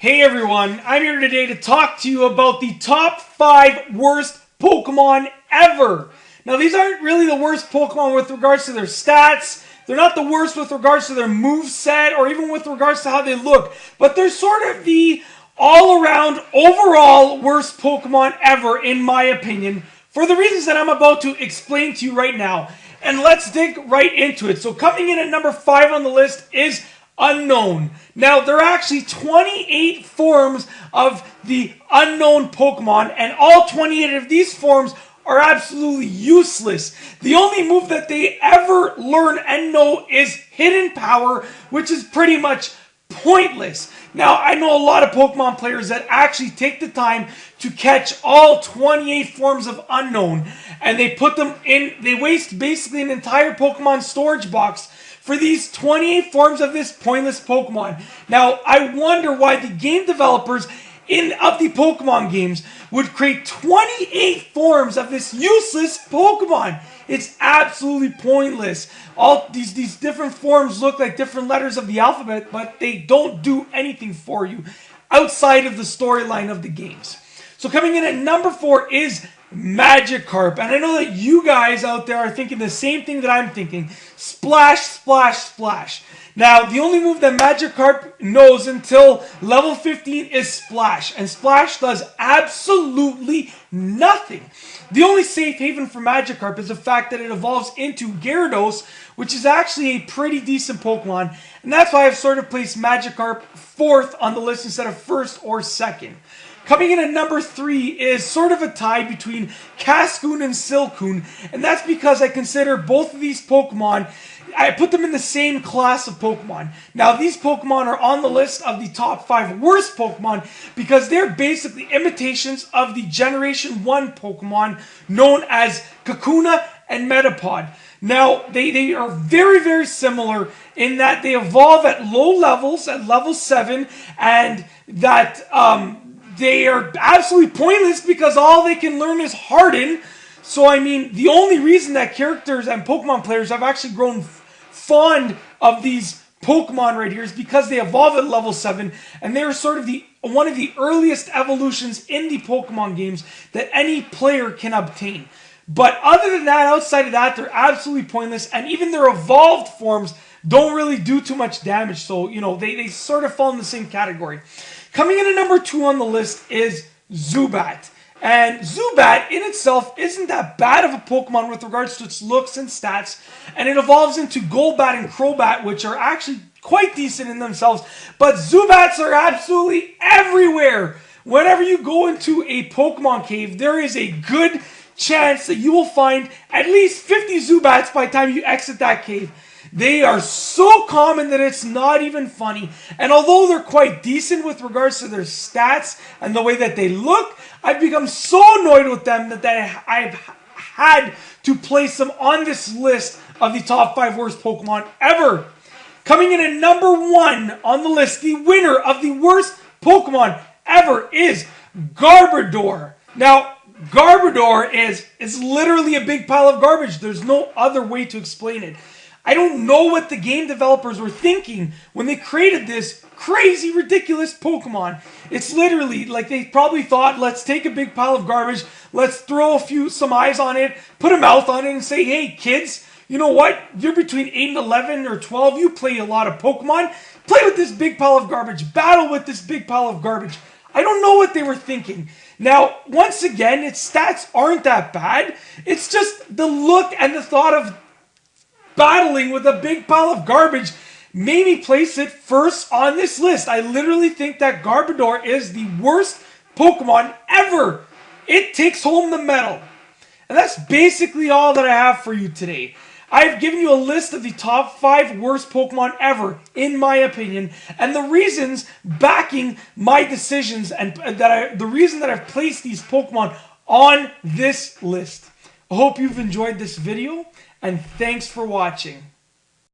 Hey everyone, I'm here today to talk to you about the top 5 worst Pokemon ever. Now these aren't really the worst Pokemon with regards to their stats, they're not the worst with regards to their moveset or even with regards to how they look, but they're sort of the all-around, overall worst Pokemon ever in my opinion, for the reasons that I'm about to explain to you right now. And let's dig right into it. So coming in at number 5 on the list is Unown. Now, there are actually 28 forms of the Unown Pokemon, and all 28 of these forms are absolutely useless. The only move that they ever learn and know is Hidden Power, which is pretty much pointless. Now, I know a lot of Pokemon players that actually take the time to catch all 28 forms of Unown, and they put them in, they waste basically an entire Pokemon storage box for these 28 forms of this pointless Pokemon. Now, I wonder why the game developers of the Pokemon games would create 28 forms of this useless Pokemon. It's absolutely pointless. All these different forms look like different letters of the alphabet, but they don't do anything for you outside of the storyline of the games. So coming in at number 4 is Magikarp. And I know that you guys out there are thinking the same thing that I'm thinking. Splash, splash, splash. Now, the only move that Magikarp knows until level 15 is Splash. And Splash does absolutely nothing. The only safe haven for Magikarp is the fact that it evolves into Gyarados, which is actually a pretty decent Pokemon. And that's why I've sort of placed Magikarp 4th on the list instead of 1st or 2nd. Coming in at number 3 is sort of a tie between Cascoon and Silcoon, and that's because I consider both of these Pokemon, I put them in the same class of Pokemon. Now, these Pokemon are on the list of the top 5 worst Pokemon because they're basically imitations of the Generation 1 Pokemon known as Kakuna and Metapod. Now, they are very, very similar in that they evolve at low levels, at level 7, and that they are absolutely pointless because all they can learn is Harden. So, I mean, the only reason that characters and Pokemon players have actually grown fond of these Pokemon right here is because they evolve at level 7, and they're sort of one of the earliest evolutions in the Pokemon games that any player can obtain. But other than that, outside of that, they're absolutely pointless, and even their evolved forms don't really do too much damage. So, you know, they sort of fall in the same category. Coming in at number 2 on the list is Zubat. And Zubat in itself isn't that bad of a Pokemon with regards to its looks and stats. And it evolves into Golbat and Crobat, which are actually quite decent in themselves. But Zubats are absolutely everywhere. Whenever you go into a Pokemon cave, there is a good chance that you will find at least 50 Zubats by the time you exit that cave. They are so common that it's not even funny. And although they're quite decent with regards to their stats and the way that they look, I've become so annoyed with them that I've had to place them on this list of the top 5 worst Pokemon ever. Coming in at number 1 on the list, the winner of the worst Pokemon ever is Garbodor. Now, Garbodor is literally a big pile of garbage. There's no other way to explain it. I don't know what the game developers were thinking when they created this crazy, ridiculous Pokemon. It's literally like they probably thought, let's take a big pile of garbage, let's throw some eyes on it, put a mouth on it, and say, hey, kids, you know what? You're between 8 and 11 or 12. You play a lot of Pokemon. Play with this big pile of garbage. Battle with this big pile of garbage. I don't know what they were thinking. Now, once again, its stats aren't that bad. It's just the look and the thought of battling with a big pile of garbage made me place it first on this list. I literally think that Garbodor is the worst Pokemon ever. It takes home the medal. And that's basically all that I have for you today. I've given you a list of the top 5 worst Pokemon ever, in my opinion, and the reasons backing my decisions and the reason that I've placed these Pokemon on this list. I hope you've enjoyed this video, and thanks for watching.